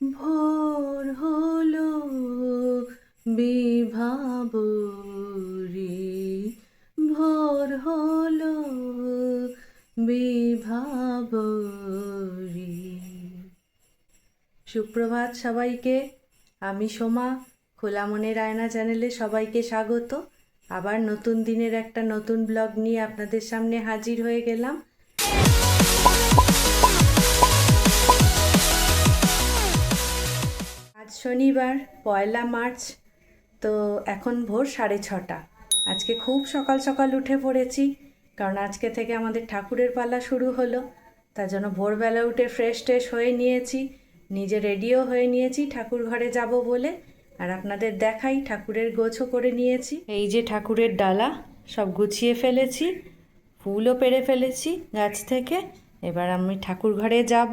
ভোর হলো বিভাবরী, ভোর হলো বিভাবরী। সুপ্রভাত সবাইকে। আমি সোমা, খোলা মনের আয়না চ্যানেলে সবাইকে স্বাগত। আবার নতুন দিনের একটা নতুন ব্লগ নিয়ে আপনাদের সামনে হাজির হয়ে গেলাম। আজ শনিবার 1 মার্চ, তো এখন ভোর 6:30। আজকে খুব সকাল সকাল উঠে পড়েছি, কারণ আজকে থেকে আমাদের ঠাকুরের পালা শুরু হলো। তার জন্য ভোরবেলা উঠে ফ্রেশ ট্রেশ হয়ে নিয়েছি, নিজে রেডিও হয়ে নিয়েছি ঠাকুর ঘরে যাব বলে। আর আপনাদের দেখাই, ঠাকুরের গোছও করে নিয়েছি। এই যে ঠাকুরের ডালা সব গুছিয়ে ফেলেছি, ফুলও পেড়ে ফেলেছি গাছ থেকে। এবার আমি ঠাকুর ঘরে যাব।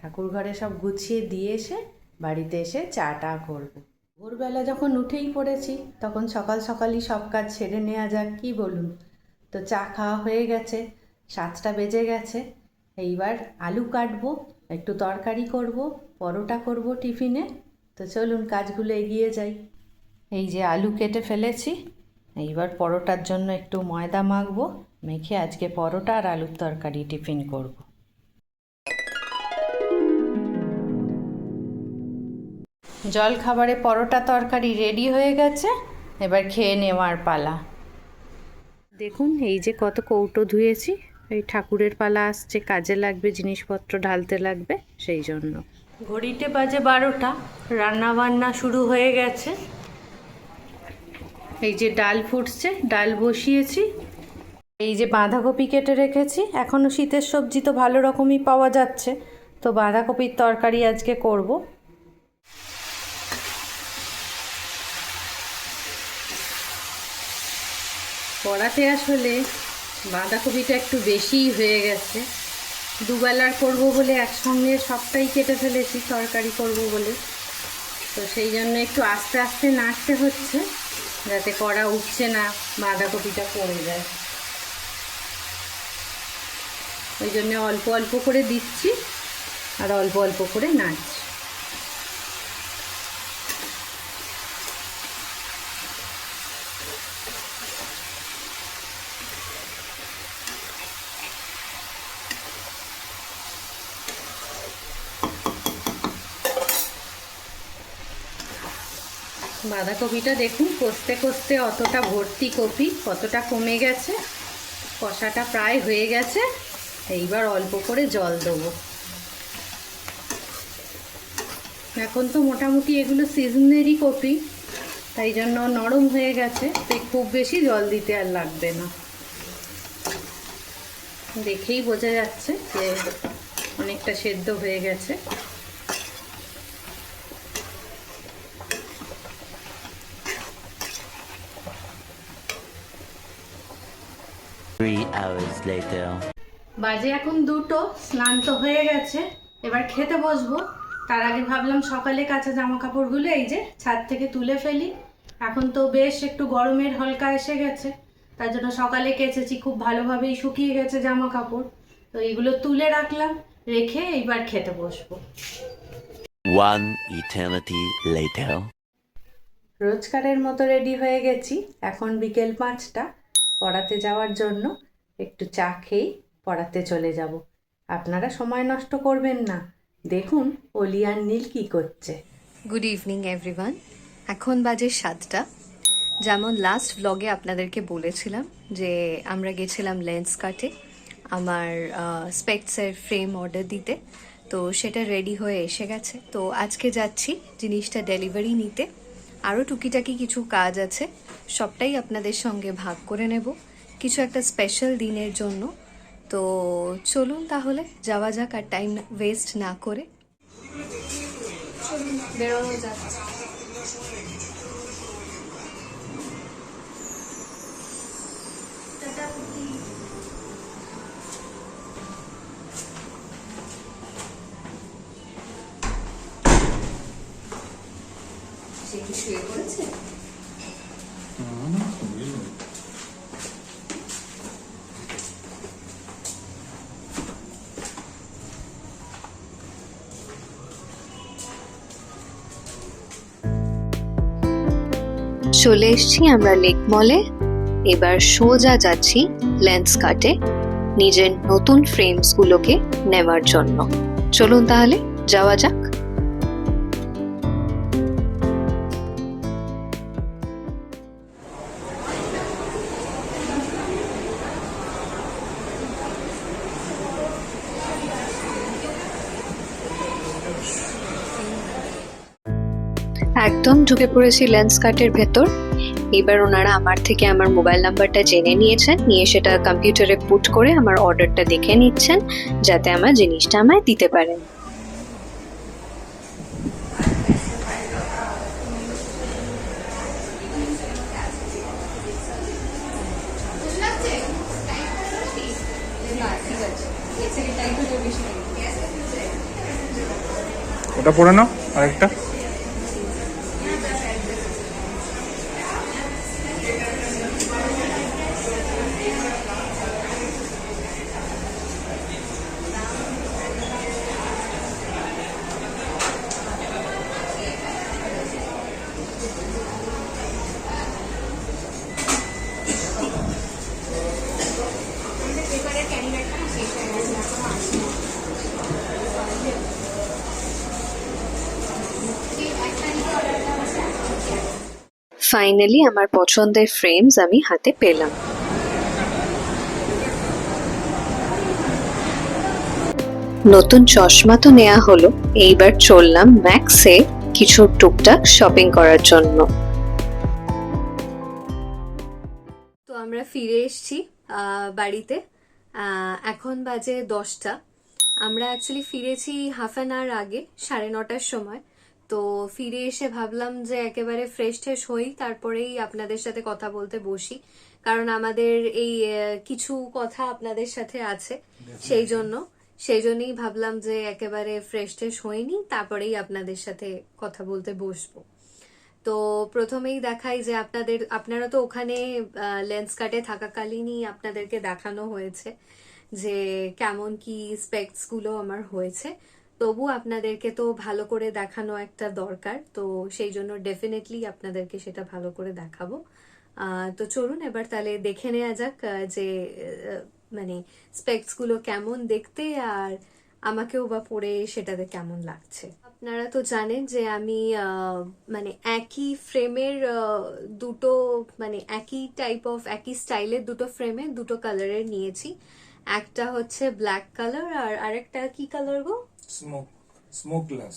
ঠাকুর ঘরে সব গুছিয়ে দিয়ে এসে বাড়িতে এসে চাটা করব। ভোরবেলা যখন উঠেই পড়েছি, তখন সকাল সকালই সব কাজ সেরে নেওয়া যাক, কি বলুন? তো চা খাওয়া হয়ে গেছে, 7টা বেজে গেছে। এইবার আলু কাটবো, একটু তরকারি করব, পরোটা করব টিফিনে। তো চলুন কাজগুলো এগিয়ে যাই। এই যে আলু কেটে ফেলেছি, এইবার পরোটার জন্য একটু ময়দা মাখবো, মেখে আজকে পরোটা আর আলুর তরকারি টিফিন করব। জল খাবারে পরোটা তরকারি রেডি হয়ে গেছে, এবার খেয়ে নেওয়ার পালা। দেখুন এই যে কত কৌটো ধুয়েছি, এই ঠাকুরের পালা আসছে, কাজে লাগবে, জিনিসপত্র ঢালতে লাগবে, সেই জন্য। ঘড়িতে বাজে 12টা, রান্না বান্না শুরু হয়ে গেছে। এই যে ডাল ফুটছে, ডাল বসিয়েছি। এই যে বাঁধাকপি কেটে রেখেছি, এখনও শীতের সবজি তো ভালো রকমই পাওয়া যাচ্ছে, তো বাঁধাকপির তরকারি আজকে করব। কড়াতে আসলে বাঁধাকপিটা একটু বেশিই হয়ে গেছে, দুবেলার করব বলে একসঙ্গে সবটাই কেটে ফেলেছি তরকারি করব বলে। তো সেই জন্য একটু আস্তে আস্তে নাড়তে হচ্ছে, যাতে কড়া উঠছে না, বাঁধাকপিটা পড়ে যায়। ওই জন্য অল্প অল্প করে দিচ্ছি আর অল্প অল্প করে নাড়ছি। বাঁধাকপিটা দেখুন কষতে কষতে অতটা ভর্তি কপি কতটা কমে গেছে, কষাটা প্রায় হয়ে গেছে। এইবার অল্প করে জল দেবো। এখন তো মোটামুটি এগুলো সিজনেরই কপি, তাই জন্য নরম হয়ে গেছে, তাই খুব বেশি জল দিতে আর লাগবে না। দেখেই বোঝা যাচ্ছে যে অনেকটা সেদ্ধ হয়ে গেছে। বাজে এখন 2টো, স্নান তো হয়ে গেছে, এবার খেতে বসবো। তার আগে ভাবলাম সকালে কাঁচা জামা কাপড়গুলো এই যে ছাদ থেকে তুলে ফেলি। এখন তো বেশ একটু গরমের হালকা এসে গেছে, তার জন্য সকালে কেচেছি, খুব ভালোভাবেই শুকিয়ে গেছে জামা কাপড়। তো এগুলো তুলে রাখলাম, রেখে এইবার খেতে বসবো। One eternity later. রোজকারের মতো রেডি হয়ে গেছি, এখন বিকেল 5টা, পড়াতে যাওয়ার জন্য। একটু চা খেয়েই পড়াতে চলে যাব। আপনারা সময় নষ্ট করবেন না, দেখুন অলি আর নীল কী করছে। Good evening everyone. এখন বাজে 7টা। যেমন লাস্ট ভ্লগে আপনাদেরকে বলেছিলাম যে আমরা গেছিলাম লেন্স কাটে আমার স্পেক্টসের ফ্রেম অর্ডার দিতে, তো সেটা রেডি হয়ে এসে গেছে। তো আজকে যাচ্ছি জিনিসটা ডেলিভারি নিতে। আরও টুকিটাকি কিছু কাজ আছে, সবটাই আপনাদের সঙ্গে ভাগ করে নেব কিছু একটা স্পেশাল দিনের জন্য। তো চলুন তাহলে যাওয়া যাক, আর টাইম ওয়েস্ট না করে বেরোনো যাচ্ছে। সে কি শুয়ে পড়েছে? চলে এসেছি আমরা লেক মলে। এবার সোজা যাচ্ছি লেন্স কাটে নিজের নতুন ফ্রেমস গুলোকে নেওয়ার জন্য। চলুন তাহলে যাওয়া যাক। একদম ঢুকে পড়েছি লেন্স কার্টের ভেতর। এবার ওনারা আমার থেকে আমার মোবাইল নাম্বারটা জেনে নিয়েছেন, নিয়ে সেটা কম্পিউটারে পুট করে আমার অর্ডারটা দেখে নিচ্ছেন, যাতে আমার জিনিসটা আমায় দিতে পারেন। ওটা পড়ে নাও আরেকটা। ফাইনালি আমার পছন্দের ফ্রেমস আমি হাতে পেলাম। নতুন চশমা তো নেওয়া হলো, এইবার চললাম ম্যাক্সে কিছু টুকটাক শপিং করার জন্য। তো আমরা ফিরে এসেছি বাড়িতে। এখন বাজে 10টা। আমরা অ্যাকচুয়ালি ফিরেছি হাফ অ্যান আওয়ার আগে, 9:30টার সময়। তো ফিরে এসে ভাবলাম যে একেবারে ফ্রেশ ট্রেশ হই, তারপরেই আপনাদের সাথে কথা বলতে বসি, কারণ আমাদের এই কিছু কথা আপনাদের সাথে আছে। সেই জন্যই ভাবলাম যে একেবারে ফ্রেশ ট্রেশ হইনি, তারপরেই আপনাদের সাথে কথা বলতে বসবো। তো প্রথমেই দেখাই যে আপনারা তো ওখানে লেন্স কাটে থাকাকালীনই আপনাদেরকে দেখানো হয়েছে যে কেমন কি স্পেকস গুলো আমার হয়েছে। তবু আপনাদেরকে তো ভালো করে দেখানো একটা দরকার, তো সেই জন্য ডেফিনেটলি আপনাদেরকে সেটা ভালো করে দেখাবো। তো চলুন এবার তাহলে দেখে নেওয়া যাক যে মানে স্পেকস গুলো কেমন দেখতে, আর আমাকেও বা পরে সেটাতে কেমন লাগছে। আপনারা তো জানেন যে আমি মানে একই ফ্রেমের দুটো, মানে একই স্টাইলের দুটো ফ্রেমে দুটো কালারের নিয়েছি। একটা হচ্ছে ব্ল্যাক কালার, আর আরেকটা কি কালার গো? Smoke glass.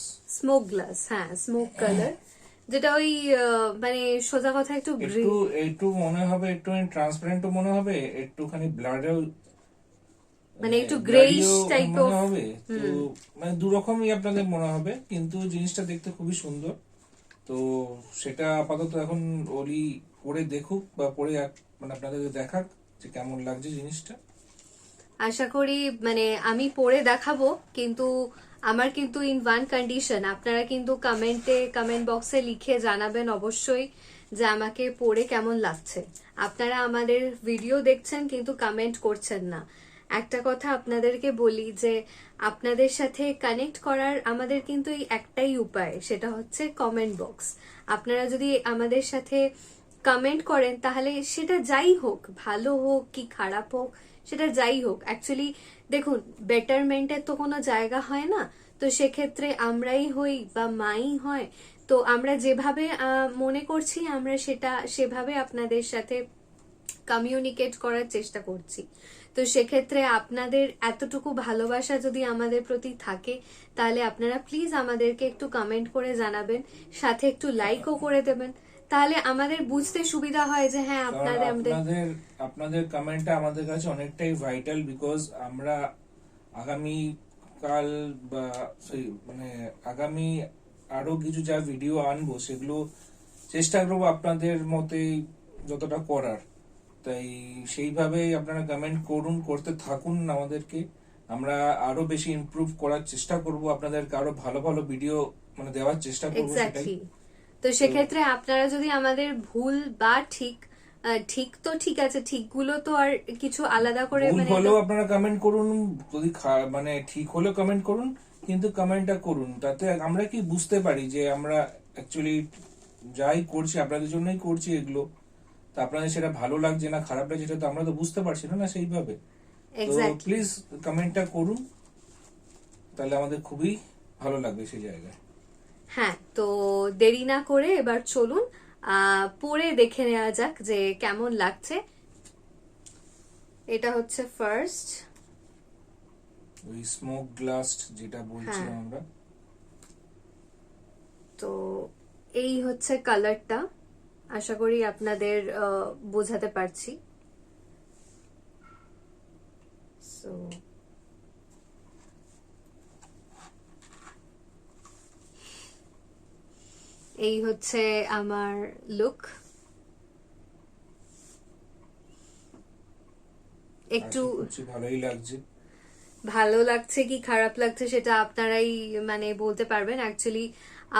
হ্যাঁ, স্মোক কালার, যেটা ওই মানে সোজা কথা একটু একটু মনে হবে, একটু ট্রান্সপারেন্টও মনে হবে, একটুখানি ব্লাডও মানে একটু গ্রেইশ টাইপ মনে হবে। তো মানে দু রকমই আপনাদের মনে হবে, কিন্তু জিনিসটা দেখতে খুবই সুন্দর। তো সেটা আপাতত এখন ওলি পরে দেখুক, বা পরে মানে আপনাদের দেখাক যে কেমন লাগছে জিনিসটা। আশা করি মানে আমি পরে দেখাবো, কিন্তু আমার কিন্তু ইন ওয়ান কন্ডিশন, আপনারা কিন্তু কমেন্ট বক্সে লিখে জানাবেন অবশ্যই যে আমাকে পরে কেমন লাগছে। আপনারা আমাদের ভিডিও দেখছেন কিন্তু কমেন্ট করছেন না। একটা কথা আপনাদেরকে বলি যে আপনাদের সাথে কানেক্ট করার আমাদের কিন্তু এই একটাই উপায়, সেটা হচ্ছে কমেন্ট বক্স। আপনারা যদি আমাদের সাথে কমেন্ট করেন তাহলে সেটা যাই হোক, ভালো হোক কি খারাপ হোক, সেটা যাই হোক, অ্যাকচুয়ালি দেখুন বেটারমেন্টের তো কোনো জায়গা হয় না। তো সেক্ষেত্রে আমরাই হই বা মাই হয়, তো আমরা যেভাবে মনে করছি আমরা সেভাবে আপনাদের সাথে কমিউনিকেট করার চেষ্টা করছি। তো সেক্ষেত্রে আপনাদের এতটুকু ভালোবাসা যদি আমাদের প্রতি থাকে, তাহলে আপনারা প্লিজ আমাদেরকে একটু কমেন্ট করে জানাবেন, সাথে একটু লাইকও করে দেবেন, তাহলে আমাদের বুঝতে সুবিধা হয় যে হ্যাঁ আপনাদের কমেন্টটা আমাদের কাছে অনেকটাই ভাইটাল, বিকজ আমরা আগামী কাল বা মানে আগামী আরো কিছু যা ভিডিও আনবো সেগুলো চেষ্টা করবো আপনাদের মতে যতটা করার। তাই সেইভাবে আপনারা কমেন্ট করতে থাকুন আমাদেরকে, আমরা আরো বেশি ইমপ্রুভ করার চেষ্টা করব, আপনাদেরকে আরো ভালো ভালো ভিডিও মানে দেওয়ার চেষ্টা করব। তো সেক্ষেত্রে আপনারা যদি আমাদের ভুল বা ঠিক তো ঠিক আছে, ঠিকগুলো তো আর কিছু আলাদা করে ভুল হলেও আপনারা কমেন্ট করুন, যদি মানে ঠিক হলেও কমেন্ট করুন, কিন্তু কমেন্টটা করুন, তাতে আমরা কি বুঝতে পারি যে আমরা অ্যাকচুয়ালি যাই করছি আপনাদের জন্যই করছি এগুলো, তো আপনাদের সেটা ভালো লাগছে না খারাপ লাগছে সেটা তো আমরা তো বুঝতে পারছি না না সেইভাবে। তো এক্স্যাক্টলি। প্লিজ কমেন্টটা করুন, তাহলে আমাদের খুবই ভালো লাগবে সেই জায়গায়। হ্যাঁ, তো দেরি না করে এবার চলুন পরে দেখে নেওয়া যাক যে কেমন লাগছে। এটা হচ্ছে ফার্স্ট। ওই স্মোক গ্লাস যেটা বলছিলাম হ্যাঁ। আমরা। তো এই হচ্ছে কালারটা, আশা করি আপনাদের বোঝাতে পারছি। সো এই হচ্ছে আমার লুক। একটু আশা করছি ভালোই লাগছে। ভালো লাগছে কি খারাপ লাগছে সেটা আপনারাই মানে বলতে পারবেন। অ্যাকচুয়ালি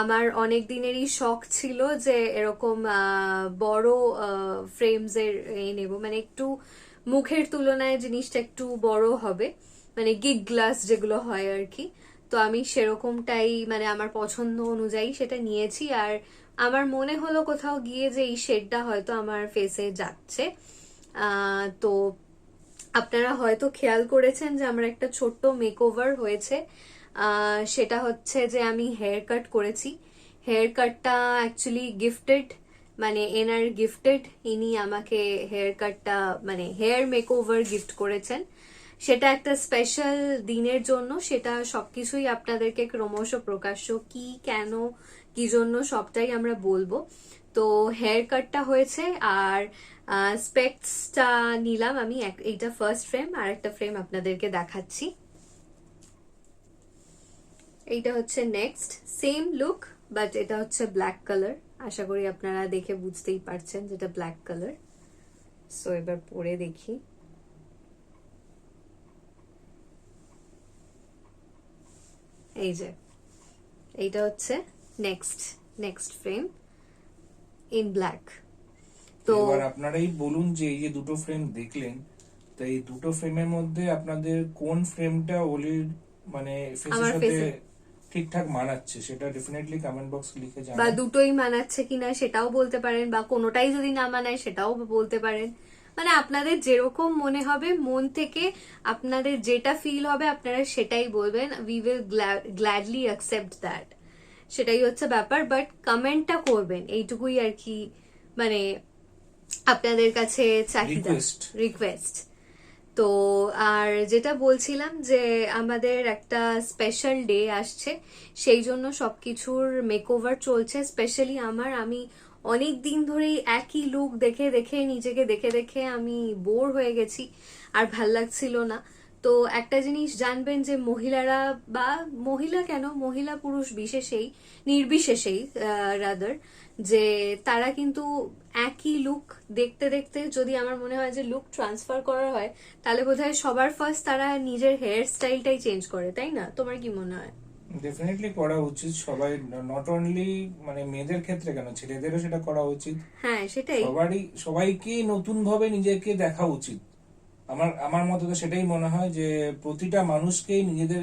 আমার অনেক দিনেরই শখ ছিল যে এরকম বড় ফ্রেমস এর নেব, মানে একটু মুখের তুলনায় জিনিসটা একটু বড় হবে, মানে গিগ গ্লাস যেগুলো হয় আর কি। তো আমি সেরকমটাই মানে আমার পছন্দ অনুযায়ী সেটা নিয়েছি। আর আমার মনে হলো কোথাও গিয়ে যে এই শেডটা হয়তো আমার ফেসে যাচ্ছে। তো আপনারা হয়তো খেয়াল করেছেন যে আমার একটা ছোট্ট মেকওভার হয়েছে। সেটা হচ্ছে যে আমি হেয়ার কাট করেছি। হেয়ার কাটটা অ্যাকচুয়ালি গিফটেড, মানে এনার গিফটেড, ইনি আমাকে হেয়ার কাটটা মানে হেয়ার মেকওভার গিফট করেছেন। সেটা একটা স্পেশাল দিনের জন্য, সেটা সবকিছুই আপনাদেরকে ক্রমশ প্রকাশ্য কি কেন কি জন্য সবটাই আমরা বলবো। তো হেয়ার কাটটা হয়েছে আর স্পেক্সটা নিলাম আমি। এইটা ফার্স্ট ফ্রেম, আর একটা ফ্রেম আপনাদেরকে দেখাচ্ছি। এইটা হচ্ছে নেক্সট, সেম লুক বাট এটা হচ্ছে ব্ল্যাক কালার। আশা করি আপনারা দেখে বুঝতেই পারছেন যেটা ব্ল্যাক কালার। সো এবার পরে দেখি। এই যে এইটা হচ্ছে next next frame in black. তো তো এবার আপনারাই বলুন যে এই যে দুটো ফ্রেম দেখলেন, তো এই দুটো ফ্রেমের মধ্যে আপনাদের কোন ফ্রেমটা ওলির মানে ফেসের আমার সাথে ফেসে ঠিকঠাক মানাচ্ছে সেটা ডেফিনেটলি কমেন্ট বক্স লিখে বা জানান। দুটোই মানাচ্ছে কিনা সেটাও বলতে পারেন, বা কোনোটাই যদি না মানায় সেটাও বলতে পারেন। মানে আপনাদের যেরকম মনে হবে, মন থেকে আপনাদের যেটা ফিল হবে আপনারা সেটাই বলবেন। We will gladly accept that, সেটাই হচ্ছে ব্যাপার। বাট কমেন্টটা করবেন এইটুকুই আর কি, মানে আপনাদের কাছে চাহিদা, রিকোয়েস্ট। রিকোয়েস্ট। তো আর যেটা বলছিলাম যে আমাদের একটা স্পেশাল ডে আসছে, সেই জন্য সবকিছুর মেকওভার চলছে। স্পেশালি আমি অনেক দিন ধরেই একই লুক দেখে দেখে নিজেকে দেখে দেখে আমি বোর হয়ে গেছি, আর ভাল লাগছিল না। তো একটা জিনিস জানবেন যে মহিলারা, বা মহিলা কেন, মহিলা পুরুষ বিশেষেই নির্বিশেষেই রাদার, যে তারা কিন্তু একই লুক দেখতে দেখতে, যদি আমার মনে হয় যে লুক ট্রান্সফার করা হয়, তাহলে বোধহয় সবার ফার্স্ট তারা নিজের হেয়ার স্টাইলটাই চেঞ্জ করে, তাই না? তোমার কি মনে হয়? ডেফিনেটলি করা উচিত সবাই, নট অনলি মানে মেয়েদের ক্ষেত্রে কেন ছেলেদেরও সেটা করা উচিত। হ্যাঁ, সেটাই। সবাইকেই নতুন ভাবে নিজেকে দেখা উচিত। আমার আমার মতে তো সেটাই মনে হয় যে প্রতিটা মানুষকেই নিজেদের,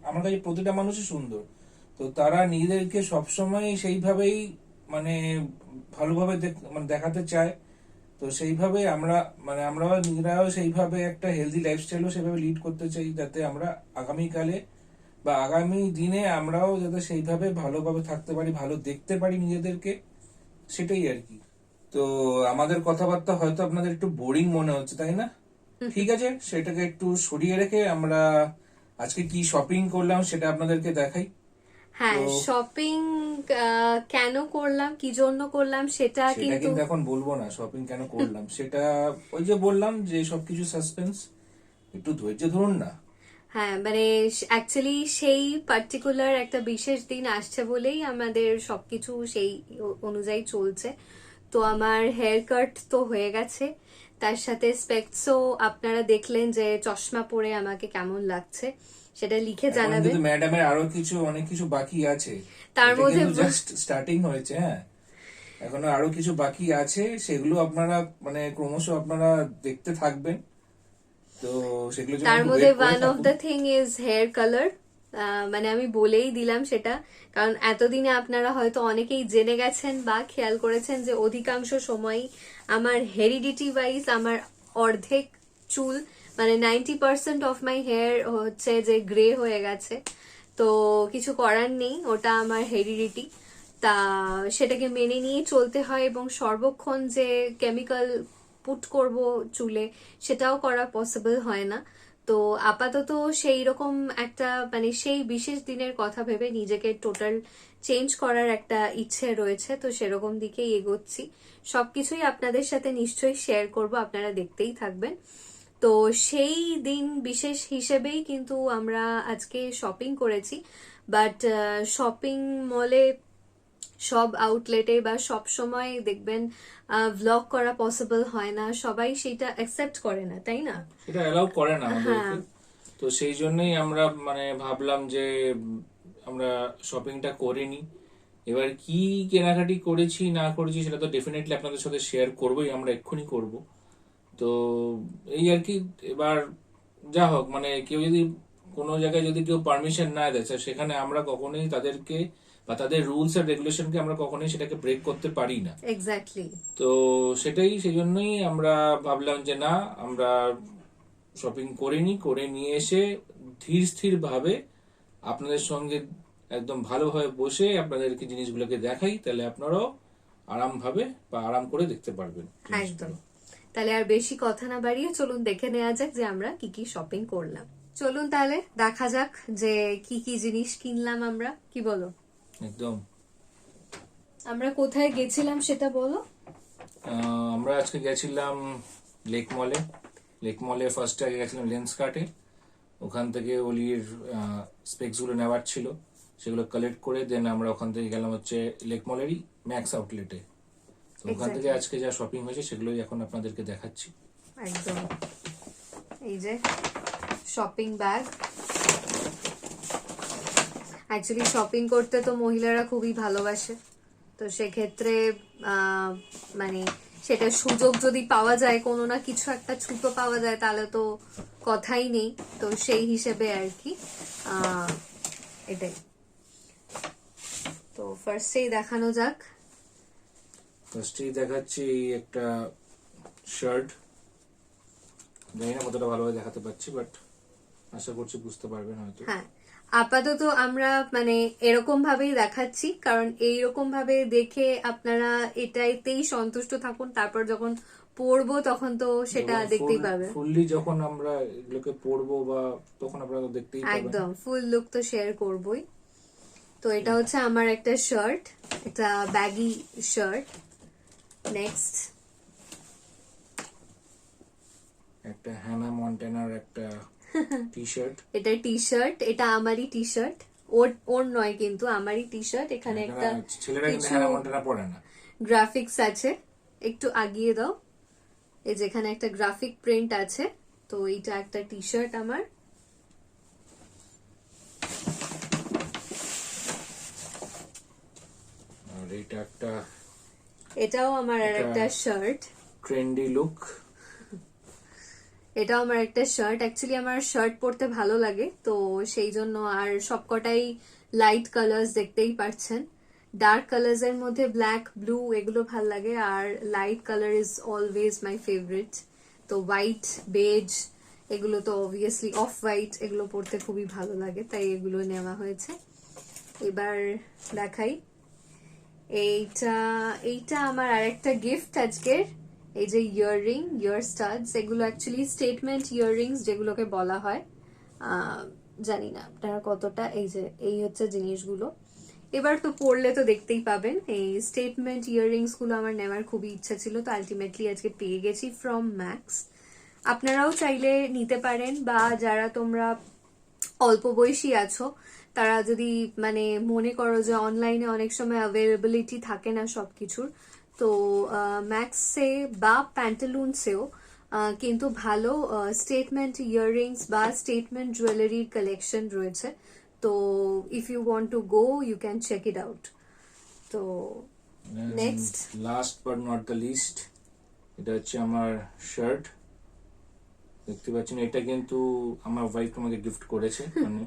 আমার কাছে প্রতিটা মানুষই সুন্দর। তো তারা নিজেদেরকে সবসময় সেইভাবেই মানে ভালোভাবে মানে দেখাতে চায়। তো সেইভাবে আমরা মানে আমরাও নিজেরাও সেইভাবে একটা হেলদি লাইফস্টাইলও সেভাবে লিড করতে চাই, যাতে আমরা আগামীকালে বা আগামী দিনে আমরাও যাতে সেইভাবে ভালোভাবে থাকতে পারি, ভালো দেখতে পারি নিজেদেরকে, সেটাই আর কি। তো আমাদের কথাবার্তা হয়তো আপনাদের একটু বোরিং মনে হচ্ছে, তাই না? ঠিক আছে, সেটাকে একটু সরিয়ে রেখে আমরা আজকে কি শপিং করলাম সেটা আপনাদেরকে দেখাই। হ্যাঁ, তো শপিং কেন করলাম, কি জন্য করলাম সেটা সেটা কিন্তু কিন্তু এখন বলবো না, শপিং কেন করলাম সেটা ওই যে বললাম যে সবকিছু সাসপেন্স, একটু ধৈর্য ধরুন না। হ্যাঁ, মানে অ্যাকচুয়ালি সেই পার্টিকুলার একটা বিশেষ দিন আসছে বলেই আমাদের সবকিছু সেই অনুযায়ী চলছে। তো আমার হেয়ার কাট তো হয়ে গেছে, তার সাথে স্পেক্টসও আপনারা দেখলেন যে চশমা পরে আমাকে কেমন লাগছে সেটা লিখে এখন জানাবেন। কিন্তু ম্যাডামের আরো অনেক কিছু বাকি আছে, তার এটা মধ্যে কিন্তু জাস্ট স্টার্টিং হয়েছে। হ্যাঁ, এখনো আরো কিছু বাকি আছে, সেগুলো আপনারা মানে ক্রমশ আপনারা দেখতে থাকবেন। তো সেগুলোর জন্য তার একটু মধ্যে ওয়েট করে ওয়ান অফ থাকুন। The thing is here colour. মানে আমি বলেই দিলাম সেটা, কারণ এতদিনে আপনারা হয়তো অনেকেই জেনে গেছেন বা খেয়াল করেছেন যে অধিকাংশ সময়ই আমার হেরিডিটি ওয়াইজ আমার অর্ধেক চুল, মানে 90% অফ মাই হেয়ার হচ্ছে যে গ্রে হয়ে গেছে। তো কিছু করার নেই, ওটা আমার হেরিডিটি। তা সেটাকে মেনে নিয়ে চলতে হয়, এবং সর্বক্ষণ যে কেমিক্যাল পুট করব চুলে সেটাও করা পসিবল হয় না। তো আপাতত সেই রকম একটা মানে সেই বিশেষ দিনের কথা ভেবে নিজেকে টোটাল চেঞ্জ করার একটা ইচ্ছে রয়েছে, তো সেরকম দিকেই এগোচ্ছি। সবকিছুই আপনাদের সাথে নিশ্চয়ই শেয়ার করব, আপনারা দেখতেই থাকবেন। তো সেই দিন বিশেষ হিসেবেই কিন্তু আমরা আজকে শপিং করেছি, বাট শপিং মলে সব আউটলেটে বা সব সময় দেখবেন ভ্লগ করা পসিবল হয় না, সবাই সেটা অ্যাকসেপ্ট করে না, তাই না? এটা অ্যালাউ করে না হ্যাঁ। আমাদেরকে। তো সেই জন্যই আমরা মানে ভাবলাম যে আমরা শপিংটা করে নিই। এবার কি কেনাকাটি করেছি না করেছি সেটা তো ডেফিনেটলি আপনাদের সাথে শেয়ার করবোই, আমরা এক্ষুনি করব। তো এই আর কি। এবার যা হোক, মানে কেউ যদি কোনো জায়গায় যদি কেউ পারমিশন না দেয়, সেখানে আমরা কখনোই তাদেরকে বা তাদের রুলস আর রেগুলেশনকে আমরা কখনোই সেটাকে ব্রেক করতে পারি না। এক্স্যাক্টলি। তো সেটাই, সেই জন্যই আমরা ভাবলাম যে না, আমরা শপিং করিনি, করে নিয়ে এসে ধীর স্থির ভাবে আপনাদের সঙ্গে একদম ভালোভাবে বসে আপনাদেরকে জিনিসগুলোকে দেখাই, তাহলে আপনারাও আরাম ভাবে বা আরাম করে দেখতে পারবেন একদম। জিনিসগুলো। তাহলে আর বেশি কথা না বাড়িয়ে চলুন দেখে নেওয়া যাক যে আমরা কি কি শপিং করলাম। চলুন তাহলে দেখা যাক যে কি কি জিনিস কিনলাম আমরা, কি বলো? একদম। আমরা কোথায় গেছিলাম সেটা বলো। আমরা আজকে গেছিলাম লেক মলে। লেক মলে ফার্স্টে আগে গেছিলাম লেন্স কার্টে। ওখান থেকে অলির স্পেক্স গুলো নেওয়ার ছিল, সেগুলো কালেক্ট করে দেন আমরা ওখান থেকে গেলাম হচ্ছে লেক মলেরই ম্যাক্স আউটলেটে। তো ওখান থেকে আজকে যা শপিং হয়েছে সেগুলোই এখন আপনাদেরকে দেখাচ্ছি। একদম। এই যে শপিং ব্যাগ। অ্যাকচুয়ালি শপিং করতে তো মহিলারা খুবই ভালোবাসে, তো সেক্ষেত্রে মানে সেটা সুযোগ যদি পাওয়া যায়, কোনো না কিছু একটা ছুতো পাওয়া যায়, তাহলে তো কথাই নেই। তো সেই হিসেবে আর কি এটাই। তো ফার্স্টেই দেখানো যাক। ফার্স্টেই দেখাচ্ছি একটা শার্ট। জানি না কতটা ভালোভাবে দেখাতে পারছি, বাট আশা করছি বুঝতে পারবেন হয়তো। হ্যাঁ, আপাতত আমরা মানে এরকম ভাবেই দেখাচ্ছি, কারণ এইরকম ভাবে দেখে আপনারা এটাইতেই সন্তুষ্ট থাকুন, তারপর যখন পড়বো তখন তো সেটা দেখতেই পাবেন। ফুললি যখন আমরা এগুলোকে পড়বো বা তখন আপনারা তো দেখতেই পাবেন। একদম ফুল লুক তো শেয়ার করবই। তো এটা হচ্ছে আমার একটা শার্ট, একটা ব্যাগি শার্ট। নেক্সট একটা হ্যানা মন্টেনার একটা টি শার্ট। এটা টি শার্ট, এটা আমারই টি শার্ট, ওর নয় কিন্তু আমারই টি শার্ট। এখানে একটা ছেলেরা কিন্তু হ্যানা মন্টেনা পরে না। গ্রাফিক্স আছে, একটু আগিয়ে দাও। এই যেখানে একটা গ্রাফিক প্রিন্ট আছে, তো এইটা একটা টি শার্ট আমার। আর এটা একটা, এটাও আমার আর একটা শার্ট, ট্রেন্ডি লুক। এটাও আমার একটা শার্ট। অ্যাকচুয়ালি আমার শার্ট পরতে ভালো লাগে, তো সেই জন্য। আর সবকটাই লাইট কালার্স, দেখতেই পাচ্ছেন। ডার্ক কালার্স এর মধ্যে ব্ল্যাক, ব্লু এগুলো ভাল লাগে, আর light colour is always my favourite. তো হোয়াইট, বেজ এগুলো তো অবভিয়াসলি, অফ হোয়াইট এগুলো পরতে খুবই ভালো লাগে, তাই এগুলো নেওয়া হয়েছে। এবার দেখাই এইটা। এইটা আমার আরেকটা গিফট আজকের। এই যে ইয়াররিং, ইয়ার স্টাডস, এগুলো অ্যাকচুয়ালি স্টেটমেন্ট ইয়াররিংস যেগুলোকে বলা হয়। জানি না আপনারা কতটা, এই যে এই হচ্ছে জিনিসগুলো। এবার তো পড়লে তো দেখতেই পাবেন। এই স্টেটমেন্ট ইয়াররিংস গুলো আমার নেওয়ার খুবই ইচ্ছা ছিল, তো আলটিমেটলি আজকে পেয়ে গেছি ফ্রম ম্যাক্স। আপনারাও চাইলে নিতে পারেন, বা যারা তোমরা অল্প বয়সী আছো তারা যদি মানে মনে করো যে অনলাইনে অনেক সময় অ্যাভেলেবিলিটি থাকে না সবকিছুর, তো ম্যাক্সে বা প্যান্টালুনসেও কিন্তু ভালো স্টেটমেন্ট ইয়াররিংস বা স্টেটমেন্ট জুয়েলারির কালেকশন রয়েছে। তো if you want to go you can check it out. তো next, last but not the least, এটা হচ্ছে আমার শার্ট। দেখতে পাচ্ছেন, এটা কিন্তু আমার ওয়াইফ আমাকে গিফট করেছে। মানে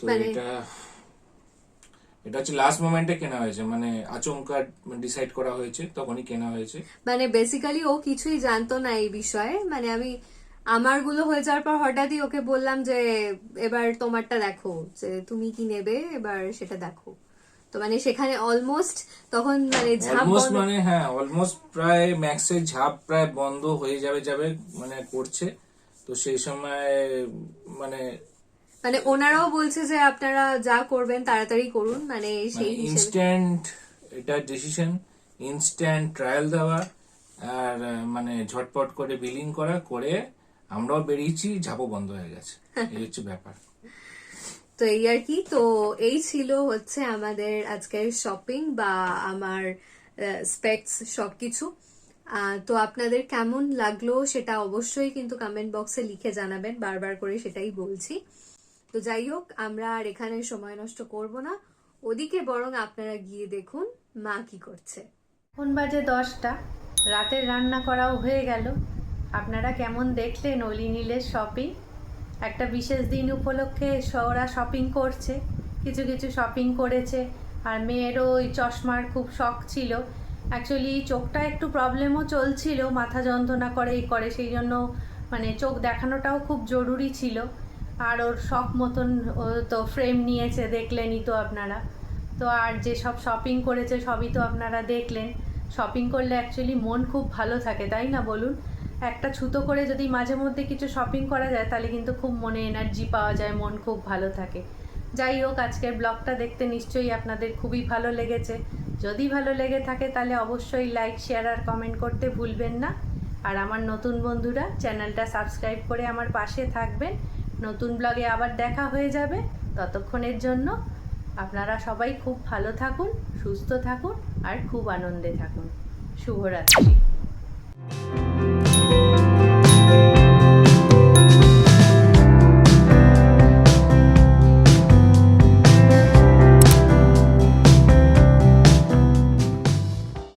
তো মানে- এটা হচ্ছে লাস্ট মোমেন্টে কেনা হয়েছে, মানে আচমকা ডিসাইড করা হয়েছে, তখনই কেনা হয়েছে। মানে বেসিক্যালি ও কিছুই জানতো না এই বিষয়ে, মানে আমি আমারগুলো হয়ে যাওয়ার পর হঠাৎই ওকে বললাম যে এবার তোমারটা দেখো, যে তুমি কি নেবে এবার সেটা দেখো। তো মানে সেখানে অলমোস্ট তখন মানে ঝাঁপ অলমোস্ট বন্ধ- মানে হ্যাঁ, অলমোস্ট প্রায় ম্যাক্সের ঝাঁপ প্রায় বন্ধ হয়ে যাবে মানে করছে। তো সেই সময় মানে মানে ওনারাও বলছে যে আপনারা যা করবেন তাড়াতাড়ি করুন, মানে সেই হিসেবে ইনস্ট্যান্ট এটা ডিসিশন, ইনস্ট্যান্ট ট্রায়াল দেওয়া, আর মানে ঝটপট করে বিলিং করে আমরাও বেরিয়েছি, ঝাপও বন্ধ হয়ে গেছে, এই হচ্ছে ব্যাপার। তো এই আর কি। তো এই ছিল হচ্ছে আমাদের আজকের শপিং বা আমার স্পেক্স সবকিছু। তো আপনাদের কেমন লাগলো সেটা অবশ্যই কিন্তু কমেন্ট বক্সে লিখে জানাবেন, বারবার করে সেটাই বলছি। তো যাই হোক, আমরা আর এখানে সময় নষ্ট করব না, ওদিকে বরং আপনারা গিয়ে দেখুন মা কি করছে। এখন বাজে 10টা, রাতের রান্না করাও হয়ে গেল। আপনারা কেমন দেখলেন অলি নীলের শপিং? একটা বিশেষ দিন উপলক্ষে ওরা শপিং করছে, কিছু কিছু শপিং করেছে। আর মেয়েরও ওই চশমার খুব শখ ছিল। অ্যাকচুয়ালি চোখটা একটু প্রবলেমও চলছিল, মাথা যন্ত্রণা করে এই করে, সেই জন্য মানে চোখ দেখানোটাও খুব জরুরি ছিল। আর ওর শখ মতন ও তো ফ্রেম নিয়েছে, দেখলেনই তো আপনারা। তো আর যেসব শপিং করেছে সবই তো আপনারা দেখলেন। শপিং করলে অ্যাকচুয়ালি মন খুব ভালো থাকে, তাই না বলুন? একটা ছুতো করে যদি মাঝে মধ্যে কিছু শপিং করা যায় তাহলে কিন্তু খুব মনে এনার্জি পাওয়া যায়, মন খুব ভালো থাকে। যাই হোক, আজকের ব্লগটা দেখতে নিশ্চয়ই আপনাদের খুবই ভালো লেগেছে। যদি ভালো লেগে থাকে তাহলে অবশ্যই লাইক, শেয়ার আর কমেন্ট করতে ভুলবেন না। আর আমার নতুন বন্ধুরা চ্যানেলটা সাবস্ক্রাইব করে আমার পাশে থাকবেন। নতুন ব্লগে আবার দেখা হয়ে যাবে। ততক্ষণের জন্য আপনারা সবাই খুব ভালো থাকুন, সুস্থ থাকুন আর খুব আনন্দে থাকুন। শুভরাত্রি।